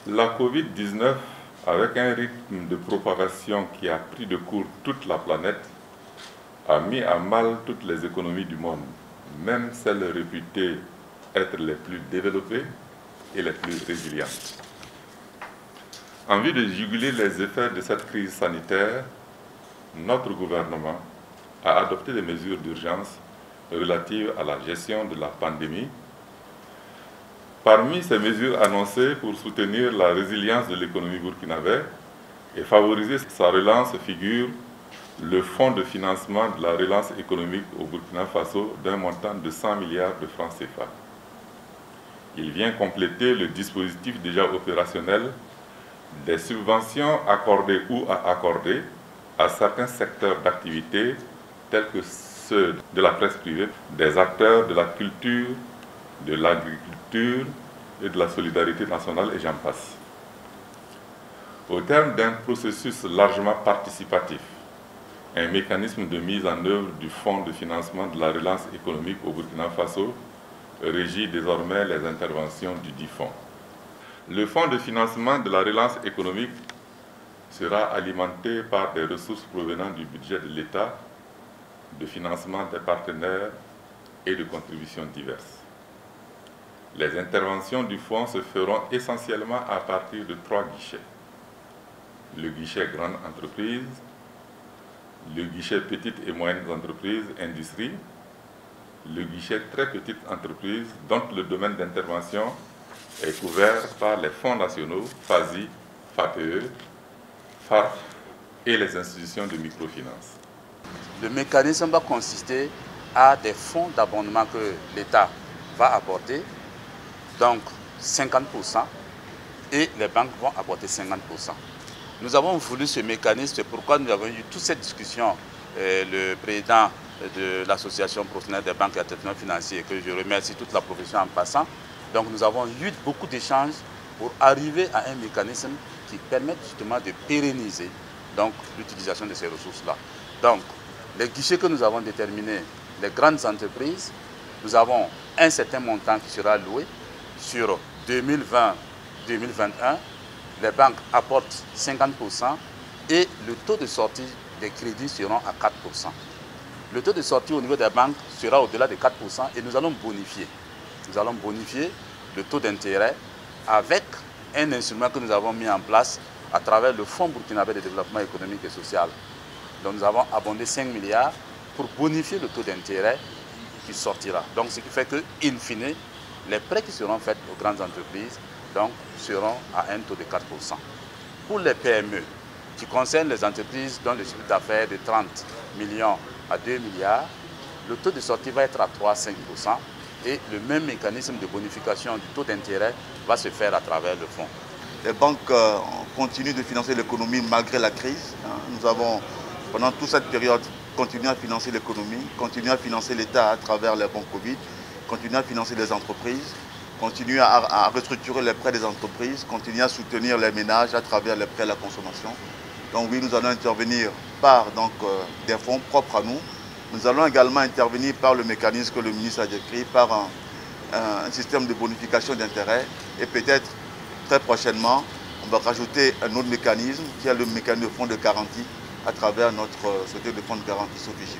La Covid-19, avec un rythme de propagation qui a pris de court toute la planète, a mis à mal toutes les économies du monde, même celles réputées être les plus développées et les plus résilientes. En vue de juguler les effets de cette crise sanitaire, notre gouvernement a adopté des mesures d'urgence relatives à la gestion de la pandémie. Parmi ces mesures annoncées pour soutenir la résilience de l'économie burkinabé et favoriser sa relance figure le fonds de financement de la relance économique au Burkina Faso d'un montant de 100 milliards de francs CFA. Il vient compléter le dispositif déjà opérationnel des subventions accordées ou à accorder à certains secteurs d'activité tels que ceux de la presse privée, des acteurs de la culture, de l'agriculture et de la solidarité nationale, et j'en passe. Au terme d'un processus largement participatif, un mécanisme de mise en œuvre du Fonds de financement de la relance économique au Burkina Faso régit désormais les interventions du dit fonds. Le Fonds de financement de la relance économique sera alimenté par des ressources provenant du budget de l'État, de financement des partenaires et de contributions diverses. Les interventions du fonds se feront essentiellement à partir de 3 guichets. Le guichet grande entreprise, le guichet petites et moyennes entreprises, industrie, le guichet très petites entreprises dont le domaine d'intervention est couvert par les fonds nationaux, FASI, FAPE, FARF et les institutions de microfinance. Le mécanisme va consister à des fonds d'abondement que l'État va apporter, donc 50%, et les banques vont apporter 50%. Nous avons voulu ce mécanisme, c'est pourquoi nous avons eu toute cette discussion. Le président de l'association professionnelle des banques et entrepreneurs financiers, que je remercie toute la profession en passant. Donc nous avons eu beaucoup d'échanges pour arriver à un mécanisme qui permette justement de pérenniser l'utilisation de ces ressources-là. Donc les guichets que nous avons déterminés, les grandes entreprises, nous avons un certain montant qui sera loué sur 2020-2021. Les banques apportent 50% et le taux de sortie des crédits seront à 4%. Le taux de sortie au niveau des banques sera au-delà de 4% et nous allons bonifier. Nous allons bonifier le taux d'intérêt avec un instrument que nous avons mis en place à travers le Fonds burkinabé de développement économique et social. Donc nous avons abondé 5 milliards pour bonifier le taux d'intérêt qui sortira. Donc ce qui fait que, in fine, les prêts qui seront faits aux grandes entreprises seront à un taux de 4%. Pour les PME, qui concernent les entreprises dont le chiffre d'affaires est de 30 millions à 2 milliards, le taux de sortie va être à 3,5% et le même mécanisme de bonification du taux d'intérêt va se faire à travers le fonds. Les banques continuent de financer l'économie malgré la crise. Nous avons, pendant toute cette période, continué à financer l'économie, continué à financer l'État à travers les bons Covid, continué à financer les entreprises, continuer à restructurer les prêts des entreprises, continuer à soutenir les ménages à travers les prêts à la consommation. Donc oui, nous allons intervenir par des fonds propres à nous. Nous allons également intervenir par le mécanisme que le ministre a décrit, par un système de bonification d'intérêt. Et peut-être très prochainement, on va rajouter un autre mécanisme qui est le mécanisme de fonds de garantie à travers notre société de fonds de garantie SOFIGIP.